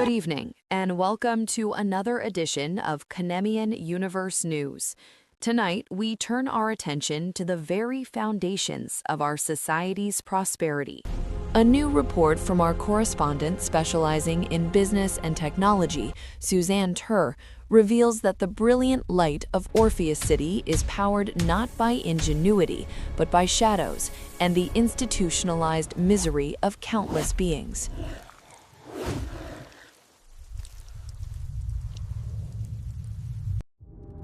Good evening, and welcome to another edition of Kanemian Universe News. Tonight, we turn our attention to the very foundations of our society's prosperity. A new report from our correspondent specializing in business and technology, Suzanne Tur, reveals that the brilliant light of Orpheus City is powered not by ingenuity, but by shadows and the institutionalized misery of countless beings.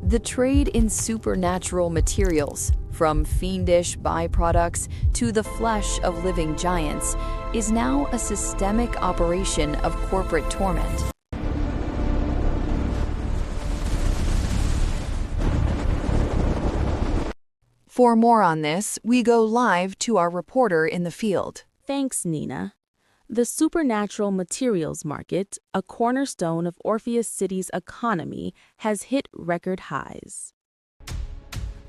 The trade in supernatural materials, from fiendish byproducts to the flesh of living giants, is now a systemic operation of corporate torment. For more on this, we go live to our reporter in the field. Thanks, Nina. The supernatural materials market, a cornerstone of Orpheus City's economy, has hit record highs.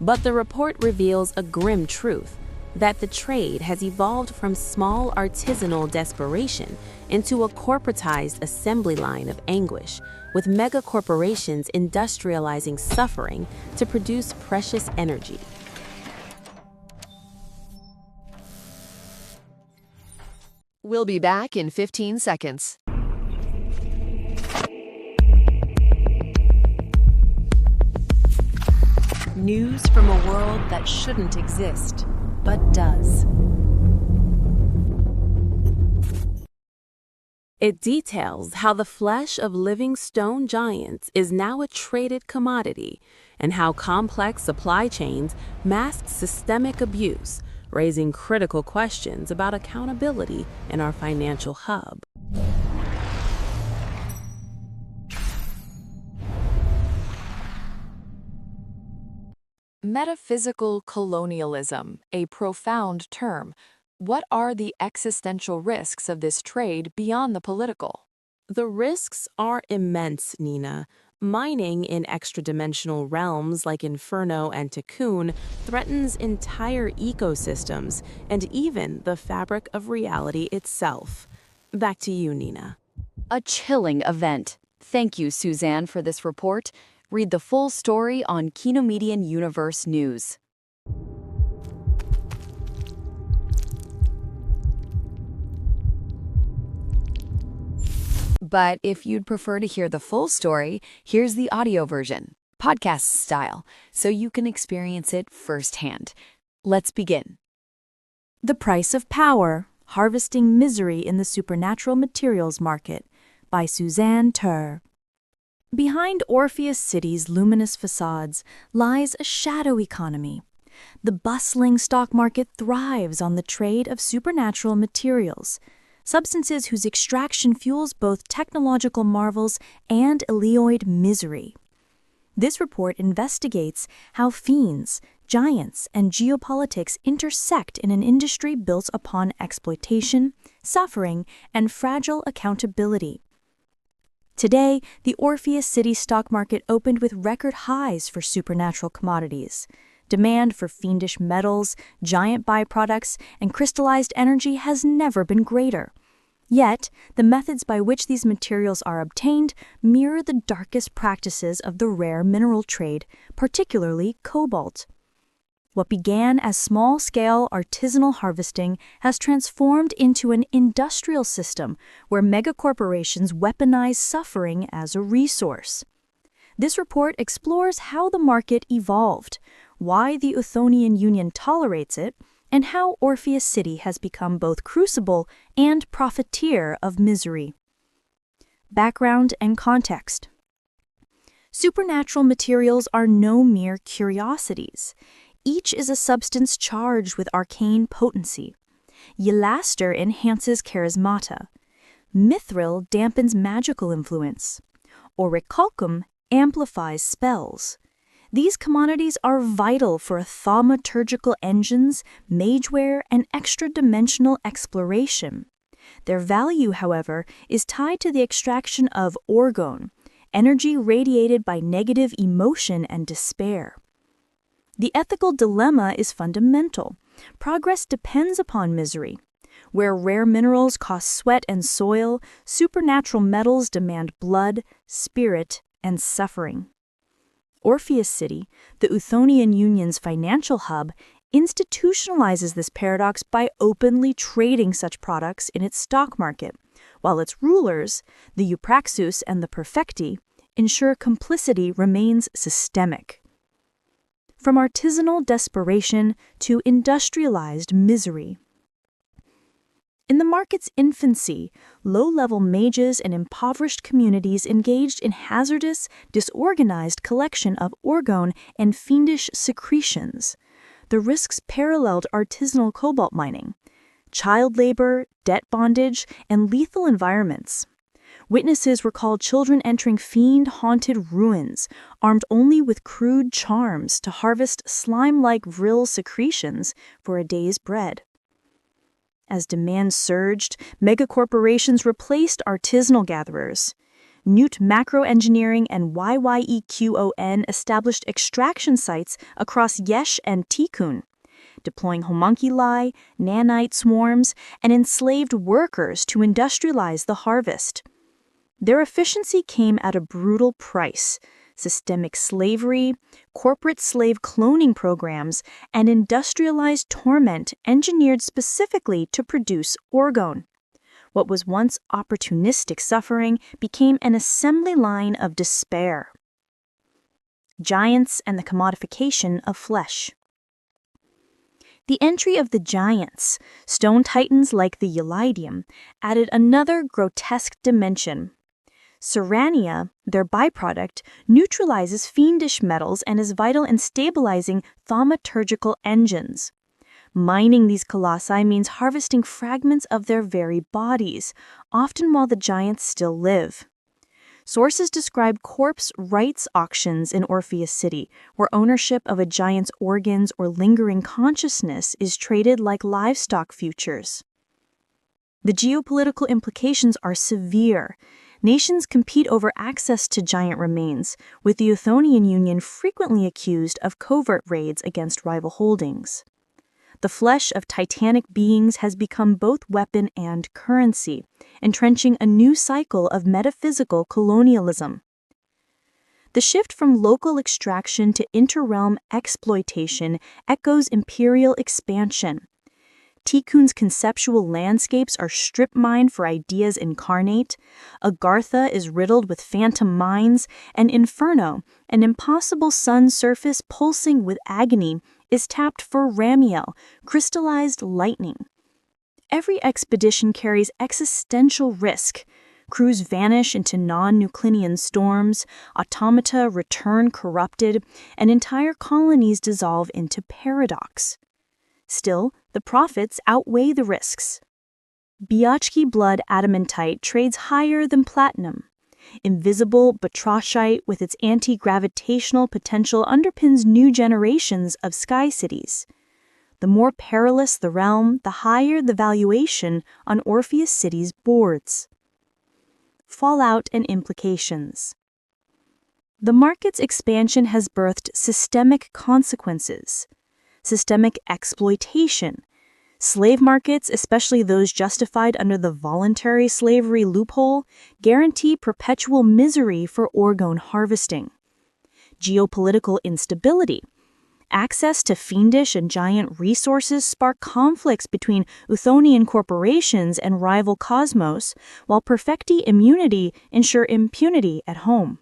But the report reveals a grim truth, that the trade has evolved from small artisanal desperation into a corporatized assembly line of anguish, with megacorporations industrializing suffering to produce precious energy. We'll be back in 15 seconds. News from a world that shouldn't exist, but does. It details how the flesh of living stone giants is now a traded commodity, and how complex supply chains mask systemic abuse, raising critical questions about accountability in our financial hub. Metaphysical colonialism, a profound term. What are the existential risks of this trade beyond the political? The risks are immense, Nina. Mining in extra-dimensional realms like Inferno and Tikkun threatens entire ecosystems and even the fabric of reality itself. Back to you, Nina. A chilling event. Thank you, Suzanne, for this report. Read the full story on Kanemian Universe News. But if you'd prefer to hear the full story, here's the audio version, podcast style, so you can experience it firsthand. Let's begin. The Price of Power, Harvesting Misery in the Supernatural Materials Market by Suzanne Tur. Behind Orpheus City's luminous facades lies a shadow economy. The bustling stock market thrives on the trade of supernatural materials, substances whose extraction fuels both technological marvels and Elioid misery. This report investigates how fiends, giants, and geopolitics intersect in an industry built upon exploitation, suffering, and fragile accountability. Today, the Orpheus City stock market opened with record highs for supernatural commodities. Demand for fiendish metals, giant byproducts, and crystallized energy has never been greater. Yet, the methods by which these materials are obtained mirror the darkest practices of the rare mineral trade, particularly cobalt. What began as small-scale artisanal harvesting has transformed into an industrial system where megacorporations weaponize suffering as a resource. This report explores how the market evolved, why the Euthonian Union tolerates it, and how Orpheus City has become both crucible and profiteer of misery. Background and context. Supernatural materials are no mere curiosities. Each is a substance charged with arcane potency. Yliaster enhances charismata. Mithril dampens magical influence. Orichalcum amplifies spells. These commodities are vital for thaumaturgical engines, mageware, and extra-dimensional exploration. Their value, however, is tied to the extraction of orgone, energy radiated by negative emotion and despair. The ethical dilemma is fundamental. Progress depends upon misery. Where rare minerals cost sweat and soil, supernatural metals demand blood, spirit, and suffering. Orpheus City, the Euthonian Union's financial hub, institutionalizes this paradox by openly trading such products in its stock market, while its rulers, the Eupraxus and the Perfecti, ensure complicity remains systemic. From artisanal desperation to industrialized misery. In the market's infancy, low-level mages and impoverished communities engaged in hazardous, disorganized collection of orgone and fiendish secretions. The risks paralleled artisanal cobalt mining, child labor, debt bondage, and lethal environments. Witnesses recalled children entering fiend-haunted ruins, armed only with crude charms to harvest slime-like vril secretions for a day's bread. As demand surged, megacorporations replaced artisanal gatherers. Nuit Macroengineering and YEQON established extraction sites across Yesh and Tikkun, deploying homunculi, nanite swarms, and enslaved workers to industrialize the harvest. Their efficiency came at a brutal price: systemic slavery, corporate slave cloning programs, and industrialized torment engineered specifically to produce orgone. What was once opportunistic suffering became an assembly line of despair. Giants and the commodification of flesh. The entry of the giants, stone titans like the Yliaster, added another grotesque dimension. Cerania, their byproduct, neutralizes fiendish metals and is vital in stabilizing thaumaturgical engines. Mining these colossi means harvesting fragments of their very bodies, often while the giants still live. Sources describe corpse rights auctions in Orpheus City, where ownership of a giant's organs or lingering consciousness is traded like livestock futures. The geopolitical implications are severe. Nations compete over access to giant remains, with the Euthonian Union frequently accused of covert raids against rival holdings. The flesh of titanic beings has become both weapon and currency, entrenching a new cycle of metaphysical colonialism. The shift from local extraction to inter-realm exploitation echoes imperial expansion. Tikkun's conceptual landscapes are strip-mined for ideas incarnate, Agartha is riddled with phantom mines, and Inferno, an impossible sun surface pulsing with agony, is tapped for Ramiel, crystallized lightning. Every expedition carries existential risk. Crews vanish into non-Euclidean storms, automata return corrupted, and entire colonies dissolve into paradox. Still, the profits outweigh the risks. Biachki blood adamantite trades higher than platinum. Invisible batrachite with its anti-gravitational potential underpins new generations of sky cities. The more perilous the realm, the higher the valuation on Orpheus City's boards. Fallout and implications. The market's expansion has birthed systemic consequences. Systemic exploitation. Slave markets, especially those justified under the voluntary slavery loophole, guarantee perpetual misery for orgone harvesting. Geopolitical instability. Access to fiendish and giant resources spark conflicts between Euthonian corporations and rival cosmos, while Perfecti immunity ensure impunity at home.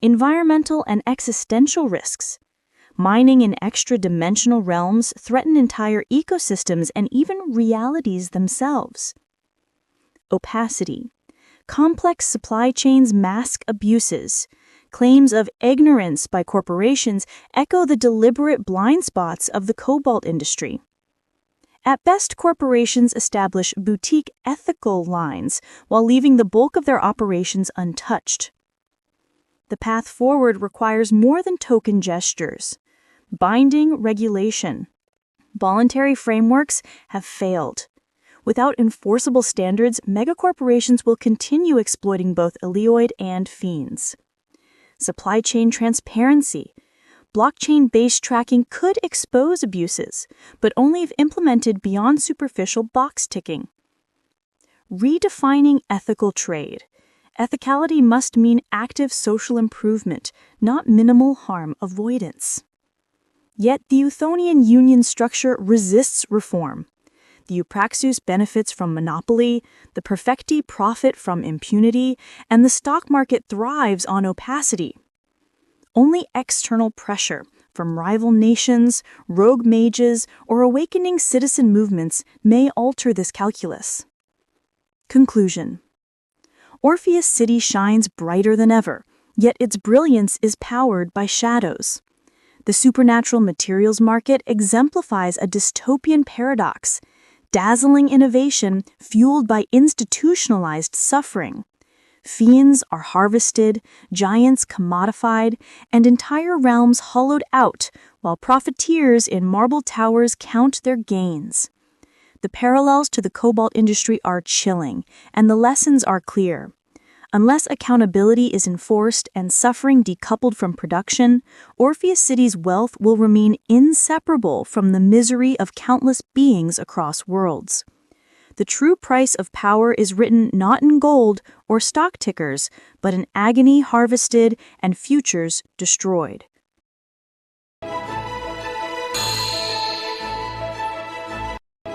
Environmental and existential risks. Mining in extra-dimensional realms threaten entire ecosystems and even realities themselves. Opacity. Complex supply chains mask abuses. Claims of ignorance by corporations echo the deliberate blind spots of the cobalt industry. At best, corporations establish boutique ethical lines while leaving the bulk of their operations untouched. The path forward requires more than token gestures. Binding regulation. Voluntary frameworks have failed. Without enforceable standards, megacorporations will continue exploiting both Elioid and fiends. Supply chain transparency. blockchain-based tracking could expose abuses, but only if implemented beyond superficial box ticking. Redefining ethical trade. Ethicality must mean active social improvement, not minimal harm avoidance. Yet the Euthonian union structure resists reform. The Eupraxis benefits from monopoly, the Perfecti profit from impunity, and the stock market thrives on opacity. Only external pressure from rival nations, rogue mages, or awakening citizen movements may alter this calculus. Conclusion. Orpheus City shines brighter than ever, yet its brilliance is powered by shadows. The supernatural materials market exemplifies a dystopian paradox, dazzling innovation fueled by institutionalized suffering. Fiends are harvested, giants commodified, and entire realms hollowed out, while profiteers in marble towers count their gains. The parallels to the cobalt industry are chilling, and the lessons are clear. Unless accountability is enforced and suffering decoupled from production, Orpheus City's wealth will remain inseparable from the misery of countless beings across worlds. The true price of power is written not in gold or stock tickers, but in agony harvested and futures destroyed.